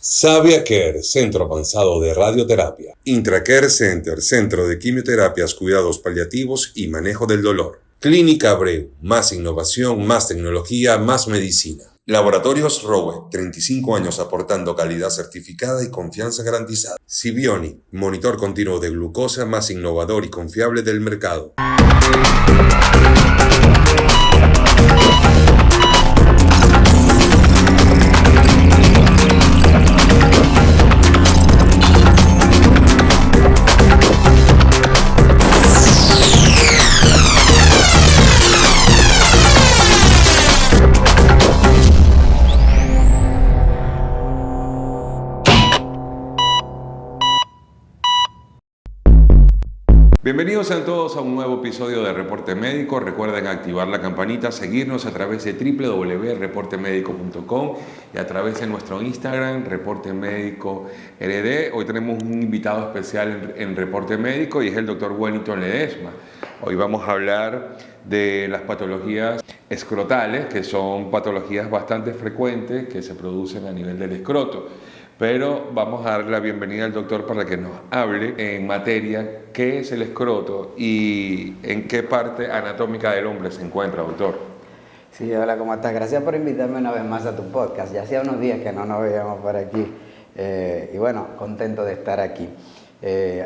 Savia Care, Centro Avanzado de Radioterapia. Intracare Center, Centro de Quimioterapias, Cuidados Paliativos y Manejo del Dolor. Clínica Abreu, más innovación, más tecnología, más medicina. Laboratorios Rowe, 35 años aportando calidad certificada y confianza garantizada. Sibioni, monitor continuo de glucosa más innovador y confiable del mercado. Bienvenidos sean todos a un nuevo episodio de Reporte Médico. Recuerden activar la campanita, seguirnos a través de www.reportemedico.com y a través de nuestro Instagram, Reporte Médico RD. Hoy tenemos un invitado especial en Reporte Médico y es el doctor Wellington Ledesma. Hoy vamos a hablar de las patologías escrotales, que son patologías bastante frecuentes que se producen a nivel del escroto. Pero vamos a darle la bienvenida al doctor para que nos hable en materia qué es el escroto y en qué parte anatómica del hombre se encuentra, doctor. Sí, hola, ¿cómo estás? Gracias por invitarme una vez más a tu podcast. Ya hacía unos días que no nos veíamos por aquí y bueno, contento de estar aquí.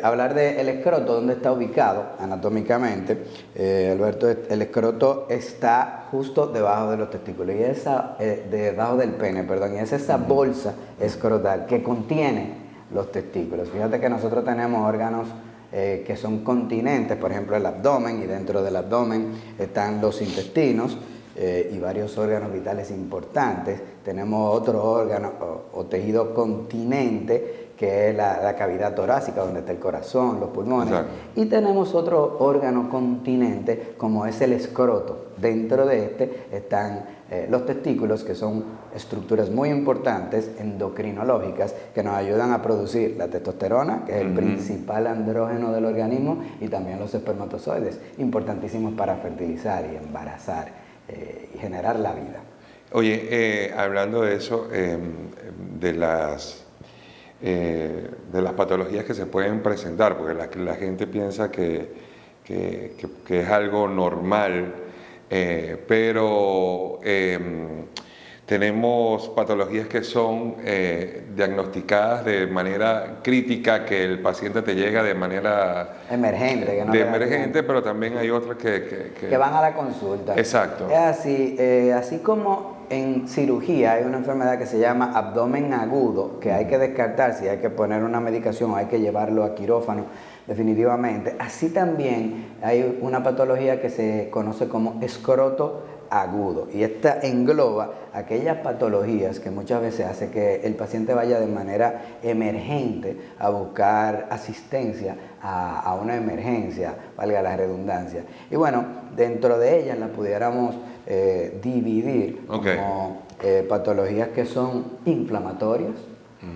Hablar del escroto, ¿dónde está ubicado anatómicamente? Alberto, el escroto está justo debajo de los testículos, y debajo del pene, perdón, y es esa bolsa escrotal que contiene los testículos. Fíjate que nosotros tenemos órganos que son continentes, por ejemplo el abdomen, y dentro del abdomen están los intestinos y varios órganos vitales importantes. Tenemos otro órgano o tejido continente, que es la cavidad torácica, donde está el corazón, los pulmones. Exacto. Y tenemos otro órgano continente, como es el escroto. Dentro de este están los testículos, que son estructuras muy importantes, endocrinológicas, que nos ayudan a producir la testosterona, que es el principal andrógeno del organismo, y también los espermatozoides, importantísimos para fertilizar y embarazar y generar la vida. Oye, hablando de eso, de las patologías que se pueden presentar, porque la gente piensa que es algo normal, pero tenemos patologías que son diagnosticadas de manera crítica, que el paciente te llega de manera emergente, pero también hay otras que van a la consulta. Exacto. Es así, así como en cirugía hay una enfermedad que se llama abdomen agudo, que hay que descartar si hay que poner una medicación o hay que llevarlo a quirófano, definitivamente. Así también hay una patología que se conoce como escroto agudo, y esta engloba aquellas patologías que muchas veces hace que el paciente vaya de manera emergente a buscar asistencia a una emergencia, valga la redundancia. Y bueno, dentro de ellas las pudiéramos dividir como patologías que son inflamatorias,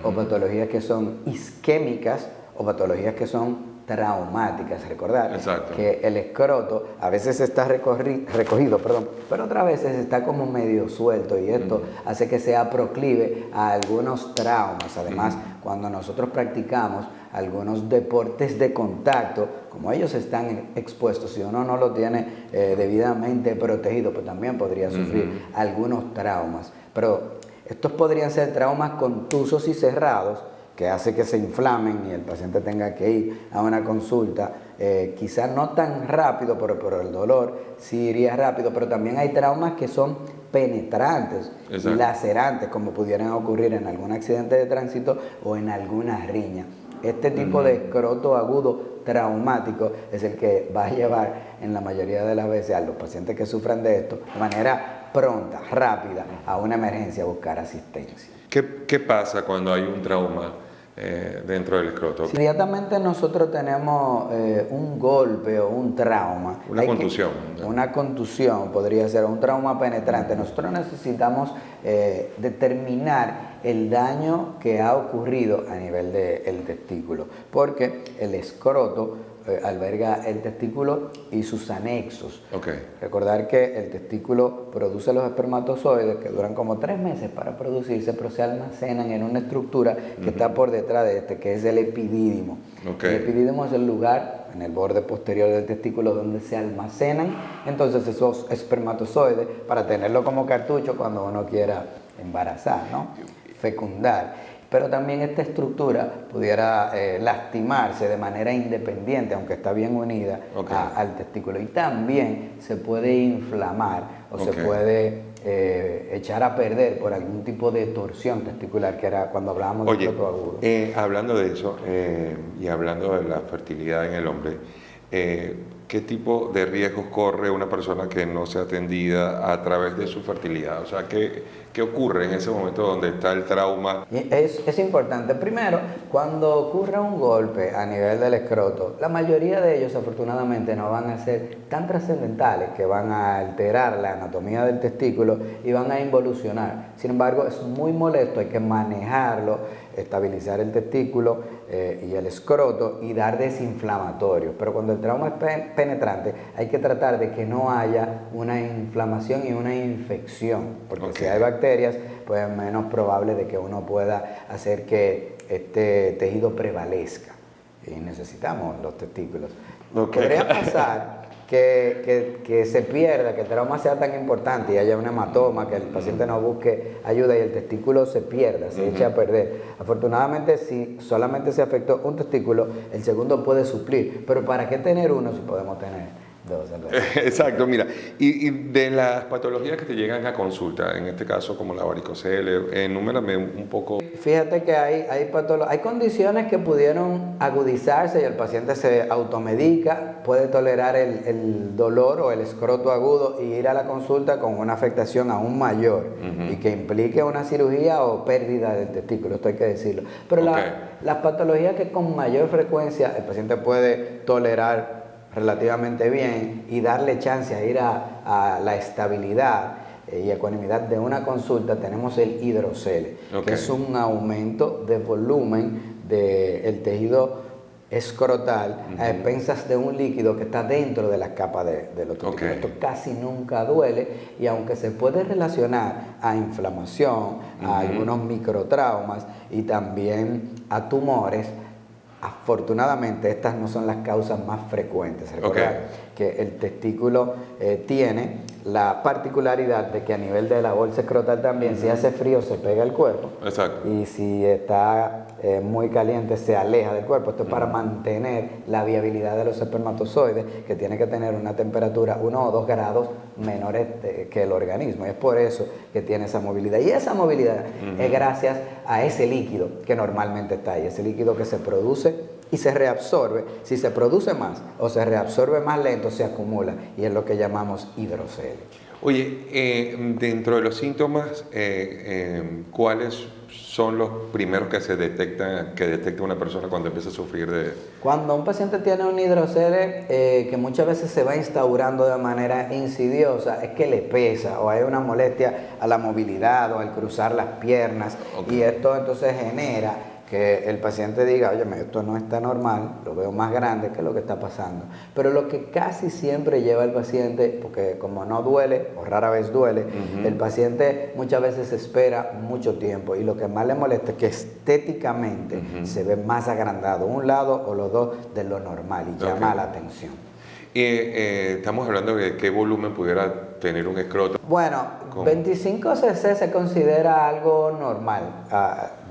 o patologías que son isquémicas, o patologías que son traumáticas. Recordar que el escroto a veces está recogido, pero otras veces está como medio suelto, y esto hace que sea proclive a algunos traumas. Además, cuando nosotros practicamos algunos deportes de contacto, como ellos están expuestos, si uno no lo tiene debidamente protegido, pues también podría sufrir algunos traumas. Pero estos podrían ser traumas contusos y cerrados, que hace que se inflamen y el paciente tenga que ir a una consulta, quizás no tan rápido, pero por el dolor sí iría rápido. Pero también hay traumas que son penetrantes y lacerantes, como pudieran ocurrir en algún accidente de tránsito o en alguna riña. Este tipo de escroto agudo traumático es el que va a llevar en la mayoría de las veces a los pacientes que sufran de esto de manera pronta, rápida, a una emergencia, a buscar asistencia. ¿Qué pasa cuando hay un trauma dentro del escroto? Inmediatamente nosotros tenemos un golpe o un trauma. Una contusión. Una contusión podría ser un trauma penetrante. Nosotros necesitamos determinar el daño que ha ocurrido a nivel del testículo, porque el escroto alberga el testículo y sus anexos. Okay. Recordar que el testículo produce los espermatozoides que duran como 3 meses para producirse, pero se almacenan en una estructura que está por detrás de este, que es el epidídimo. Okay. El epidídimo es el lugar en el borde posterior del testículo donde se almacenan entonces esos espermatozoides para tenerlo como cartucho cuando uno quiera embarazar, ¿no? Fecundar. Pero también esta estructura pudiera lastimarse de manera independiente, aunque está bien unida al testículo. Y también se puede inflamar o se puede echar a perder por algún tipo de torsión testicular, que era cuando hablábamos del escroto agudo. Hablando de eso y hablando de la fertilidad en el hombre, ¿qué tipo de riesgos corre una persona que no sea atendida a través de su fertilidad? O sea, ¿qué ocurre en ese momento donde está el trauma? Es importante. Primero, cuando ocurre un golpe a nivel del escroto, la mayoría de ellos afortunadamente no van a ser tan trascendentales que van a alterar la anatomía del testículo y van a involucionar. Sin embargo, es muy molesto, hay que manejarlo, estabilizar el testículo y el escroto y dar desinflamatorios. Pero cuando el trauma es penetrante, hay que tratar de que no haya una inflamación y una infección, porque si hay bacterias, pues es menos probable de que uno pueda hacer que este tejido prevalezca. Y necesitamos los testículos. Podría pasar que se pierda, que el trauma sea tan importante y haya un hematoma, que el paciente no busque ayuda y el testículo se pierda, se eche a perder. Afortunadamente, si solamente se afectó un testículo, el segundo puede suplir. Pero ¿para qué tener uno si podemos tener dos? Exacto, mira, y de las patologías que te llegan a consulta, en este caso como la varicocele, enumérame un poco. Fíjate que hay condiciones que pudieron agudizarse y el paciente se automedica, puede tolerar el dolor o el escroto agudo y ir a la consulta con una afectación aún mayor y que implique una cirugía o pérdida del testículo, esto hay que decirlo. Pero las patologías que con mayor frecuencia el paciente puede tolerar relativamente bien y darle chance a ir a la estabilidad y ecuanimidad de una consulta, tenemos el hidrocele, que es un aumento de volumen del tejido escrotal a expensas de un líquido que está dentro de la capa de los testículos. Esto casi nunca duele y aunque se puede relacionar a inflamación, a algunos microtraumas y también a tumores, afortunadamente estas no son las causas más frecuentes. Recuerda que el testículo tiene la particularidad de que a nivel de la bolsa escrotal también, si hace frío se pega al cuerpo. Exacto. Y si está muy caliente se aleja del cuerpo. Esto es para mantener la viabilidad de los espermatozoides, que tiene que tener una temperatura 1 o 2 grados menores que el organismo. Y es por eso que tiene esa movilidad. Y esa movilidad es gracias a ese líquido que normalmente está ahí. Ese líquido que se produce y se reabsorbe. Si se produce más o se reabsorbe más lento, se acumula y es lo que llamamos hidrocele. Oye, dentro de los síntomas, ¿cuáles son los primeros que se detectan, que detecta una persona cuando empieza a sufrir de...? Cuando un paciente tiene un hidrocele que muchas veces se va instaurando de manera insidiosa, es que le pesa o hay una molestia a la movilidad o al cruzar las piernas y esto entonces genera que el paciente diga, oye, esto no está normal, lo veo más grande, ¿qué es lo que está pasando? Pero lo que casi siempre lleva al paciente, porque como no duele, o rara vez duele, el paciente muchas veces espera mucho tiempo y lo que más le molesta es que estéticamente se ve más agrandado un lado o los dos de lo normal y llama la atención. Estamos hablando de qué volumen pudiera tener un escroto. Bueno, 25 cc se considera algo normal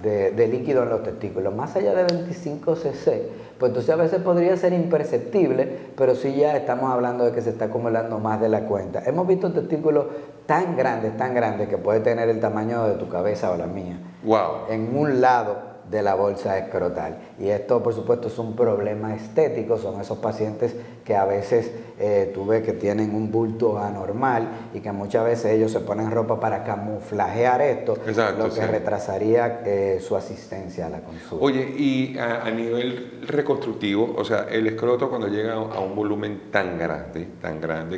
de líquido en los testículos. Más allá de 25 cc, pues entonces a veces podría ser imperceptible, pero sí ya estamos hablando de que se está acumulando más de la cuenta. Hemos visto testículos tan grandes, que puede tener el tamaño de tu cabeza o la mía. Wow. En un lado de la bolsa escrotal. Y esto, por supuesto, es un problema estético. Son esos pacientes que a veces tú ves que tienen un bulto anormal y que muchas veces ellos se ponen ropa para camuflajear esto, lo que retrasaría su asistencia a la consulta. Oye, y a nivel reconstructivo, o sea, el escroto cuando llega a un volumen tan grande,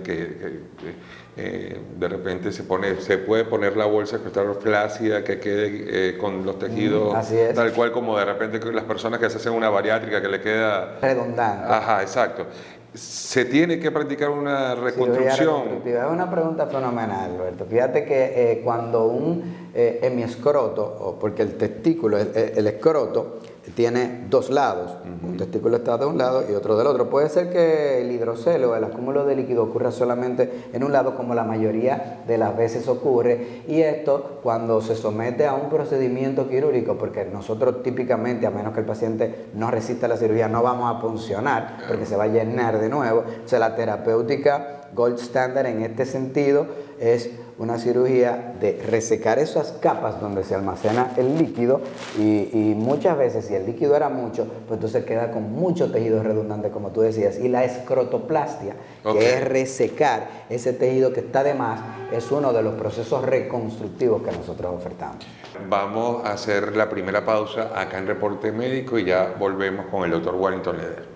que De repente se puede poner la bolsa que está flácida, que quede con los tejidos tal cual como de repente las personas que se hacen una bariátrica que le queda redundante. Ajá, exacto. ¿Se tiene que practicar una reconstrucción? Es una pregunta fenomenal, Alberto. Fíjate que cuando un hemiescroto, porque el testículo, el escroto, tiene dos lados. Un testículo está de un lado y otro del otro. Puede ser que el hidrocelo, el acúmulo de líquido, ocurra solamente en un lado, como la mayoría de las veces ocurre. Y esto, cuando se somete a un procedimiento quirúrgico, porque nosotros típicamente, a menos que el paciente no resista la cirugía, no vamos a puncionar, porque se va a llenar de nuevo. O sea, la terapéutica gold standard en este sentido es una cirugía de resecar esas capas donde se almacena el líquido y muchas veces, si el líquido era mucho, pues entonces queda con mucho tejido redundante, como tú decías. Y la escrotoplastia, que es resecar ese tejido que está de más, es uno de los procesos reconstructivos que nosotros ofertamos. Vamos a hacer la primera pausa acá en Reporte Médico y ya volvemos con el doctor Wellington Ledesma.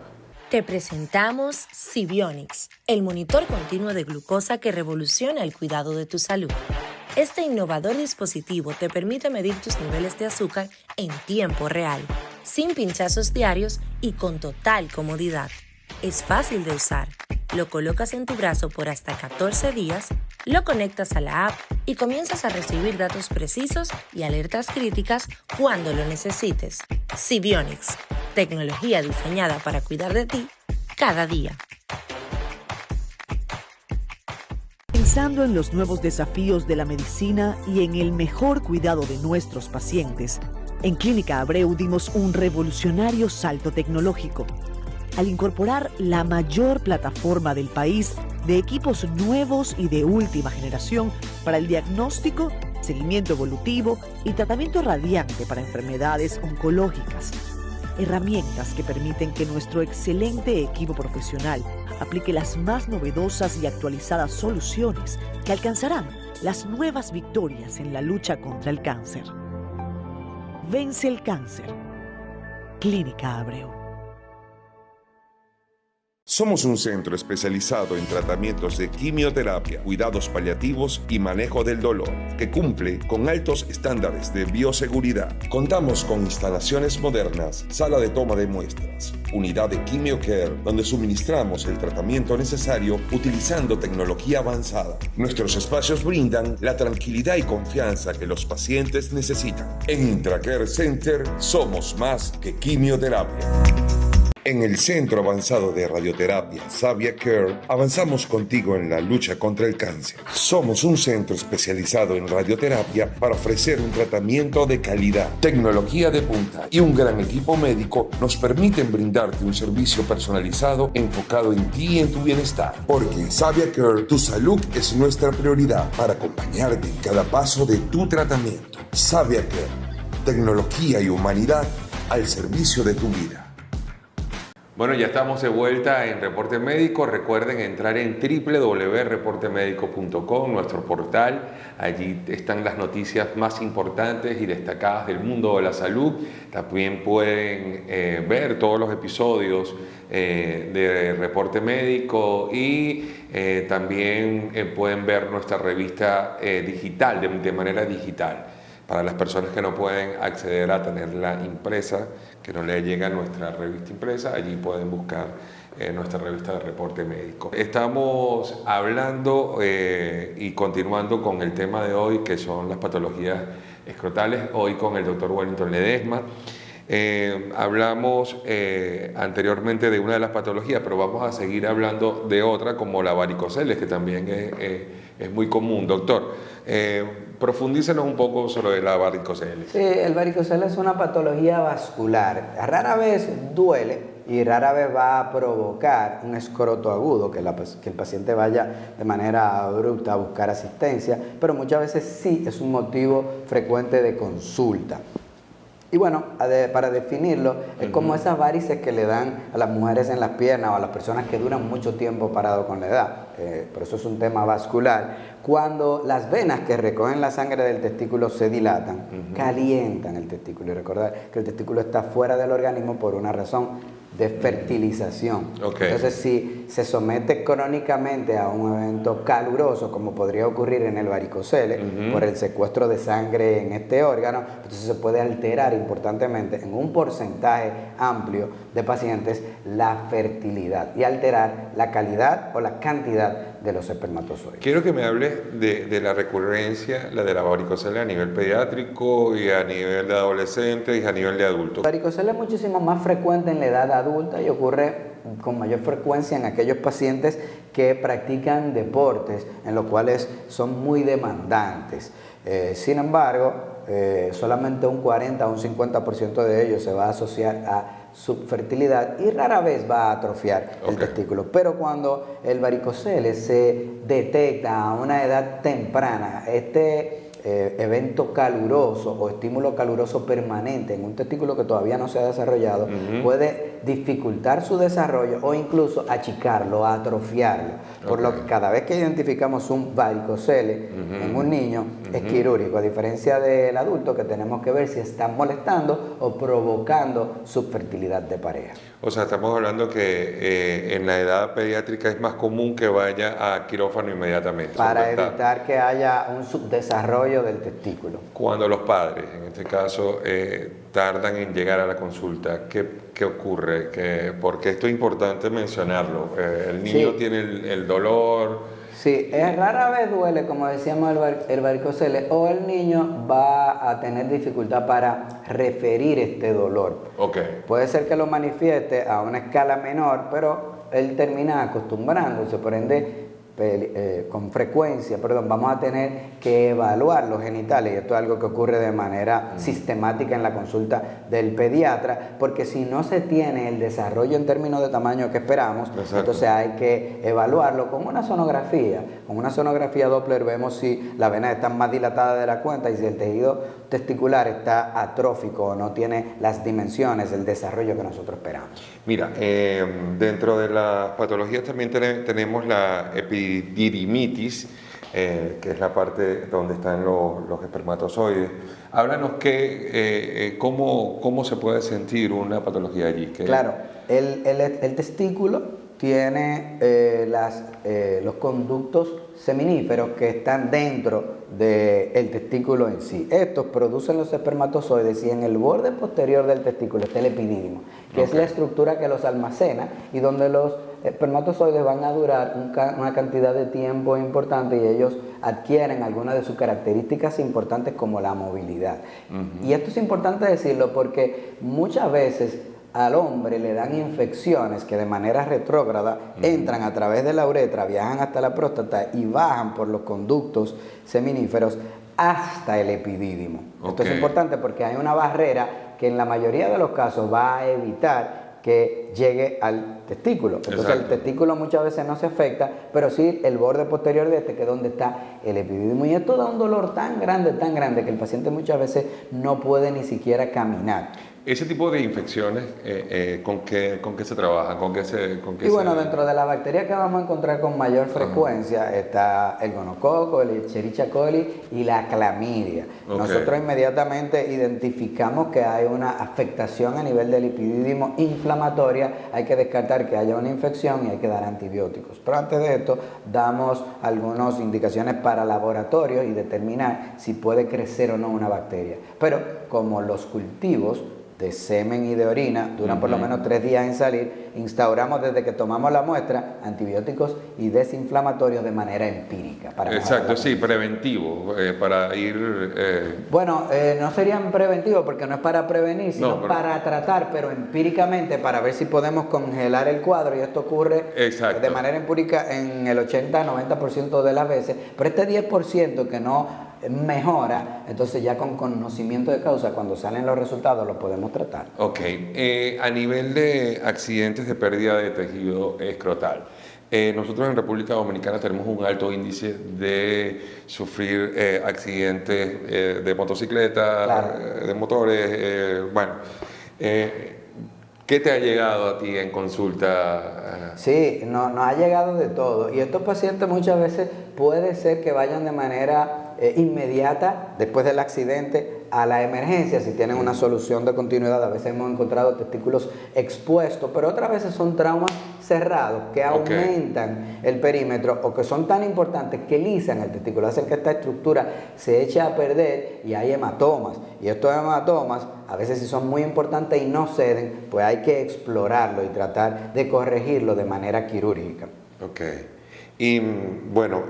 Te presentamos Sibionics, el monitor continuo de glucosa que revoluciona el cuidado de tu salud. Este innovador dispositivo te permite medir tus niveles de azúcar en tiempo real, sin pinchazos diarios y con total comodidad. Es fácil de usar. Lo colocas en tu brazo por hasta 14 días, lo conectas a la app y comienzas a recibir datos precisos y alertas críticas cuando lo necesites. Sibionics, tecnología diseñada para cuidar de ti cada día. Pensando en los nuevos desafíos de la medicina y en el mejor cuidado de nuestros pacientes, en Clínica Abreu dimos un revolucionario salto tecnológico al incorporar la mayor plataforma del país de equipos nuevos y de última generación para el diagnóstico, seguimiento evolutivo y tratamiento radiante para enfermedades oncológicas. Herramientas que permiten que nuestro excelente equipo profesional aplique las más novedosas y actualizadas soluciones que alcanzarán las nuevas victorias en la lucha contra el cáncer. Vence el cáncer. Clínica Abreu. Somos un centro especializado en tratamientos de quimioterapia, cuidados paliativos y manejo del dolor, que cumple con altos estándares de bioseguridad. Contamos con instalaciones modernas, sala de toma de muestras, unidad de QuimioCare, donde suministramos el tratamiento necesario utilizando tecnología avanzada. Nuestros espacios brindan la tranquilidad y confianza que los pacientes necesitan. En Intracare Center somos más que quimioterapia. En el Centro Avanzado de Radioterapia Savia Care, avanzamos contigo en la lucha contra el cáncer. Somos un centro especializado en radioterapia para ofrecer un tratamiento de calidad. Tecnología de punta y un gran equipo médico nos permiten brindarte un servicio personalizado enfocado en ti y en tu bienestar. Porque en Savia Care, tu salud es nuestra prioridad para acompañarte en cada paso de tu tratamiento. Savia Care, tecnología y humanidad al servicio de tu vida. Bueno, ya estamos de vuelta en Reporte Médico. Recuerden entrar en www.reportemedico.com, nuestro portal. Allí están las noticias más importantes y destacadas del mundo de la salud. También pueden ver todos los episodios de Reporte Médico y también pueden ver nuestra revista digital, de manera digital. Para las personas que no pueden acceder a tenerla impresa, que no les llega nuestra revista impresa, allí pueden buscar nuestra revista de Reporte Médico. Estamos hablando y continuando con el tema de hoy, que son las patologías escrotales, hoy con el doctor Wellington Ledesma. Hablamos anteriormente de una de las patologías, pero vamos a seguir hablando de otra, como la varicoceles, que también es muy común. Doctor, profundícenos un poco sobre la varicoceles. Sí, el varicoceles es una patología vascular. Rara vez duele y rara vez va a provocar un escroto agudo, que el paciente vaya de manera abrupta a buscar asistencia, pero muchas veces sí es un motivo frecuente de consulta. Y bueno, para definirlo, es como esas varices que le dan a las mujeres en las piernas o a las personas que duran mucho tiempo parado con la edad. Por eso es un tema vascular. Cuando las venas que recogen la sangre del testículo se dilatan, calientan el testículo. Y recordar que el testículo está fuera del organismo por una razón de fertilización. Entonces, si se somete crónicamente a un evento caluroso, como podría ocurrir en el varicocele, por el secuestro de sangre en este órgano, entonces se puede alterar importantemente en un porcentaje amplio de pacientes la fertilidad y alterar la calidad o la cantidad de los espermatozoides. Quiero que me hables de la recurrencia, la de la varicocele a nivel pediátrico y a nivel de adolescentes y a nivel de adultos. La varicocele es muchísimo más frecuente en la edad adulta y ocurre con mayor frecuencia en aquellos pacientes que practican deportes en los cuales son muy demandantes. Sin embargo, solamente un 40 o un 50% de ellos se va a asociar a subfertilidad y rara vez va a atrofiar el testículo. Pero cuando el varicocele se detecta a una edad temprana, evento caluroso o estímulo caluroso permanente en un testículo que todavía no se ha desarrollado, puede dificultar su desarrollo o incluso achicarlo, atrofiarlo. Por lo que cada vez que identificamos un varicocele en un niño es quirúrgico, a diferencia del adulto, que tenemos que ver si está molestando o provocando subfertilidad de pareja. O sea, estamos hablando que en la edad pediátrica es más común que vaya a quirófano inmediatamente. Para evitar que haya un subdesarrollo del testículo. Cuando los padres, en este caso, tardan en llegar a la consulta, ¿qué ocurre? Porque esto es importante mencionarlo. El niño tiene el dolor. Sí, rara vez duele, como decíamos, el varicocele, o el niño va a tener dificultad para referir este dolor. Puede ser que lo manifieste a una escala menor, pero él termina acostumbrándose, por ende, con frecuencia, vamos a tener que evaluar los genitales, y esto es algo que ocurre de manera sistemática en la consulta del pediatra, porque si no se tiene el desarrollo en términos de tamaño que esperamos, entonces hay que evaluarlo con una sonografía. Con una sonografía Doppler vemos si las venas están más dilatadas de la cuenta y si el tejido testicular está atrófico o no tiene las dimensiones, el desarrollo que nosotros esperamos. Mira, dentro de las patologías también tenemos la epididimitis, que es la parte donde están los espermatozoides. Háblanos cómo se puede sentir una patología allí. Claro, el testículo tiene los conductos seminíferos que están dentro del testículo en sí. Estos producen los espermatozoides y en el borde posterior del testículo está el epidídimo, que es la estructura que los almacena y donde los espermatozoides van a durar una cantidad de tiempo importante y ellos adquieren algunas de sus características importantes como la movilidad. Y esto es importante decirlo porque muchas veces al hombre le dan infecciones que de manera retrógrada entran a través de la uretra, viajan hasta la próstata y bajan por los conductos seminíferos hasta el epidídimo. Esto es importante porque hay una barrera que en la mayoría de los casos va a evitar que llegue al testículo. Entonces el testículo muchas veces no se afecta, pero sí el borde posterior de que es donde está el epidídimo. Y esto da un dolor tan grande, que el paciente muchas veces no puede ni siquiera caminar. Ese tipo de infecciones, ¿con qué se trabaja? Bueno, dentro de las bacterias que vamos a encontrar con mayor frecuencia está el gonococo, el Escherichia coli y la clamidia. Nosotros inmediatamente identificamos que hay una afectación a nivel del epidídimo inflamatoria, hay que descartar que haya una infección y hay que dar antibióticos. Pero antes de esto, damos algunas indicaciones para laboratorio y determinar si puede crecer o no una bacteria. Pero como los cultivos de semen y de orina duran por lo menos 3 días en salir, instauramos desde que tomamos la muestra antibióticos y desinflamatorios de manera empírica. Exacto, sí, preventivo, para ir... Bueno, no serían preventivos porque no es para prevenir, sino para tratar, pero empíricamente para ver si podemos congelar el cuadro, y esto ocurre de manera empírica en el 80-90% de las veces, pero este 10% que no mejora, entonces ya con conocimiento de causa, cuando salen los resultados los podemos tratar. A nivel de accidentes de pérdida de tejido escrotal, Nosotros en República Dominicana tenemos un alto índice de sufrir accidentes de motocicleta, Claro. de motores, bueno. ¿Qué te ha llegado a ti en consulta? Sí, nos ha llegado de todo. Y estos pacientes muchas veces puede ser que vayan de manera inmediata, después del accidente, a la emergencia, si tienen una solución de continuidad. A veces hemos encontrado testículos expuestos, pero otras veces son traumas cerrados que aumentan el perímetro o que son tan importantes que lisan el testículo, hacen que esta estructura se eche a perder y hay hematomas. Y estos hematomas, a veces si son muy importantes y no ceden, pues hay que explorarlo y tratar de corregirlo de manera quirúrgica. Ok. Y bueno,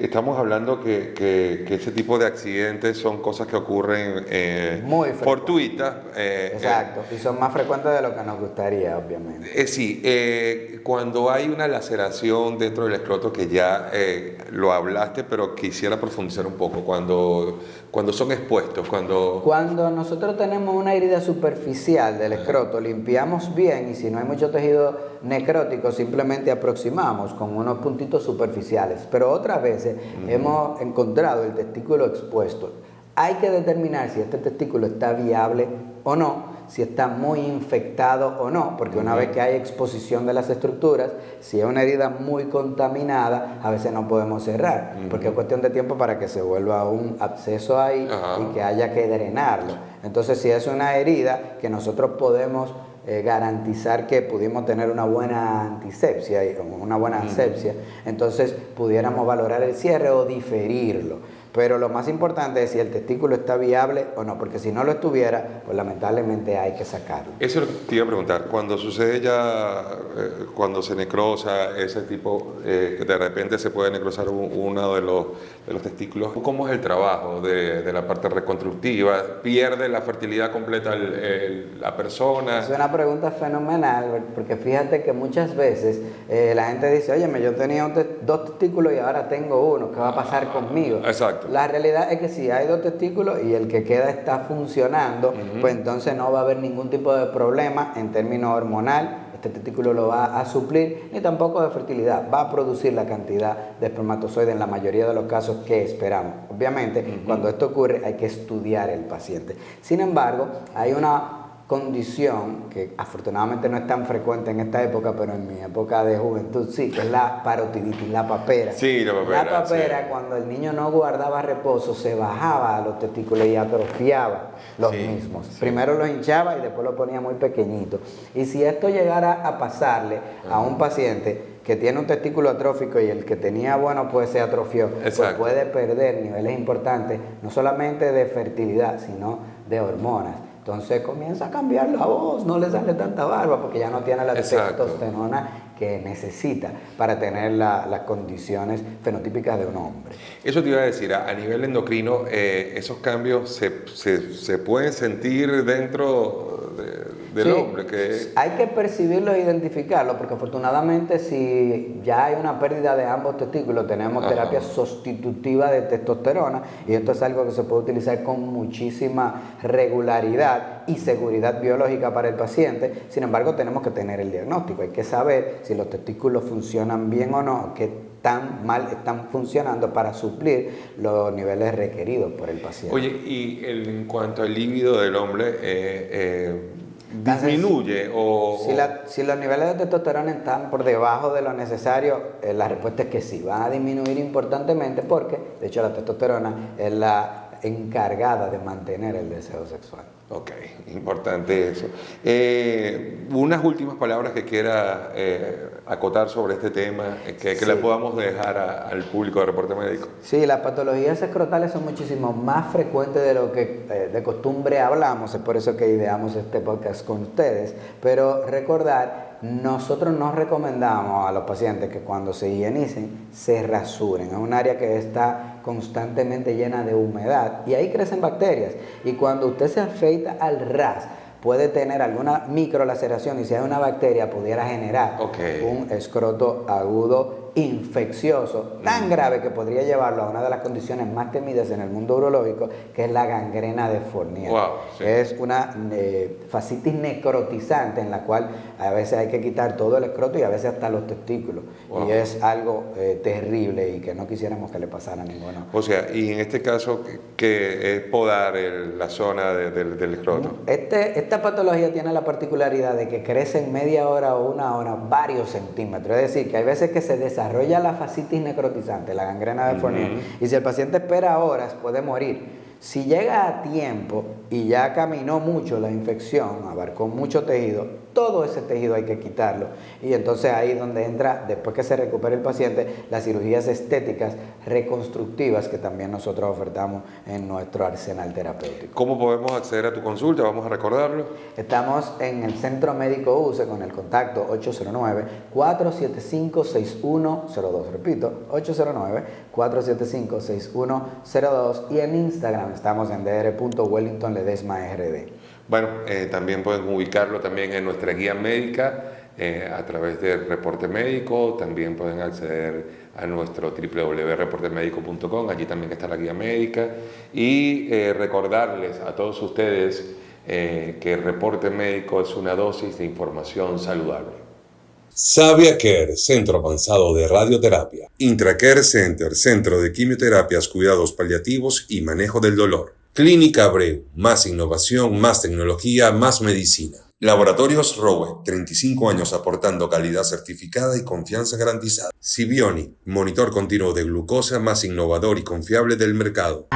estamos hablando que ese tipo de accidentes son cosas que ocurren Muy fortuitas. Exacto, y son más frecuentes de lo que nos gustaría, obviamente. Sí, cuando hay una laceración dentro del escroto, que ya lo hablaste, pero quisiera profundizar un poco, cuando son expuestos, Cuando nosotros tenemos una herida superficial del escroto, limpiamos bien y si no hay mucho tejido necrótico, simplemente aproximamos con unos puntitos superficiales. Pero otras veces hemos encontrado el testículo expuesto. Hay que determinar si este testículo está viable o no, si está muy infectado o no, porque una vez que hay exposición de las estructuras, si es una herida muy contaminada, a veces no podemos cerrar, porque es cuestión de tiempo para que se vuelva un absceso ahí y que haya que drenarlo. Entonces, si es una herida que nosotros podemos garantizar que pudimos tener una buena antisepsia, una buena asepsia, entonces pudiéramos valorar el cierre o diferirlo. Pero lo más importante es si el testículo está viable o no, porque si no lo estuviera, pues lamentablemente hay que sacarlo. Eso es lo que te iba a preguntar. Cuando sucede ya, cuando se necrosa ese tipo, que de repente se puede necrosar uno de los testículos, ¿cómo es el trabajo de la parte reconstructiva? ¿Pierde la fertilidad completa la persona? Es una pregunta fenomenal, porque fíjate que muchas veces la gente dice, óyeme, yo tenía dos testículos y ahora tengo uno, ¿qué va a pasar conmigo? Exacto. La realidad es que si hay dos testículos y el que queda está funcionando, pues entonces no va a haber ningún tipo de problema en términos hormonal. Este testículo lo va a suplir, ni tampoco de fertilidad. Va a producir la cantidad de espermatozoides en la mayoría de los casos que esperamos. Obviamente, cuando esto ocurre hay que estudiar el paciente. Sin embargo, hay una condición que afortunadamente no es tan frecuente en esta época, pero en mi época de juventud sí, que es la parotiditis, la papera. Sí, la papera. La papera, sí. Cuando el niño no guardaba reposo, se bajaba a los testículos y atrofiaba los mismos. Sí. Primero los hinchaba y después los ponía muy pequeñitos. Y si esto llegara a pasarle a un paciente que tiene un testículo atrófico y el que tenía bueno pues se atrofió, pues puede perder niveles importantes, no solamente de fertilidad, sino de hormonas. Entonces comienza a cambiar la voz, no le sale tanta barba porque ya no tiene la testosterona que necesita para tener las condiciones fenotípicas de un hombre. Eso te iba a decir, a nivel endocrino, esos cambios se pueden sentir dentro del hombre. Hay que percibirlos e identificarlos, porque afortunadamente si ya hay una pérdida de ambos testículos, tenemos terapia sustitutiva de testosterona, y esto es algo que se puede utilizar con muchísima regularidad y seguridad biológica para el paciente. Sin embargo, tenemos que tener el diagnóstico, hay que saber si los testículos funcionan bien o no, qué tan mal están funcionando para suplir los niveles requeridos por el paciente. Oye, y en cuanto al líbido del hombre, ¿disminuye o...? Si los niveles de testosterona están por debajo de lo necesario, la respuesta es que sí, van a disminuir importantemente porque, de hecho, la testosterona es la encargada de mantener el deseo sexual. Ok, importante eso. Unas últimas palabras que quiera acotar sobre este tema, que le podamos dejar al público de Reporte Médico. Sí, las patologías escrotales son muchísimo más frecuentes de lo que de costumbre hablamos, es por eso que ideamos este podcast con ustedes, pero recordar, nosotros no recomendamos a los pacientes que cuando se higienicen se rasuren, es un área que está constantemente llena de humedad y ahí crecen bacterias, y cuando usted se afeita al ras puede tener alguna microlaceración y si hay una bacteria pudiera generar un escroto agudo infeccioso tan grave que podría llevarlo a una de las condiciones más temidas en el mundo urológico, que es la gangrena de Fournier. Wow, sí. Es una fascitis necrotizante en la cual a veces hay que quitar todo el escroto y a veces hasta los testículos. Wow. Y es algo terrible y que no quisiéramos que le pasara a ninguno. O sea, y en este caso, que es podar la zona del escroto. Esta patología tiene la particularidad de que crece en media hora o una hora varios centímetros. Es decir, que hay veces que se desarrolla la fascitis necrotizante, la gangrena de Fournier, y si el paciente espera horas puede morir. Si llega a tiempo y ya caminó mucho la infección, abarcó mucho tejido, todo ese tejido hay que quitarlo. Y entonces ahí es donde entra, después que se recupere el paciente, las cirugías estéticas reconstructivas que también nosotros ofertamos en nuestro arsenal terapéutico. ¿Cómo podemos acceder a tu consulta? Vamos a recordarlo. Estamos en el Centro Médico UCE con el contacto 809-475-6102. Repito, 809-475-6102. Y en Instagram estamos en dr.wellingtonledesma.rd. Bueno, también pueden ubicarlo también en nuestra guía médica a través del reporte médico. También pueden acceder a nuestro www.reportemedico.com. Allí también está la guía médica. Y recordarles a todos ustedes que el reporte médico es una dosis de información saludable. Savia Care, Centro Avanzado de Radioterapia. Intracare Center, Centro de Quimioterapias, Cuidados Paliativos y Manejo del Dolor. Clínica Abreu, más innovación, más tecnología, más medicina. Laboratorios Rowe, 35 años aportando calidad certificada y confianza garantizada. Sibionic, monitor continuo de glucosa más innovador y confiable del mercado.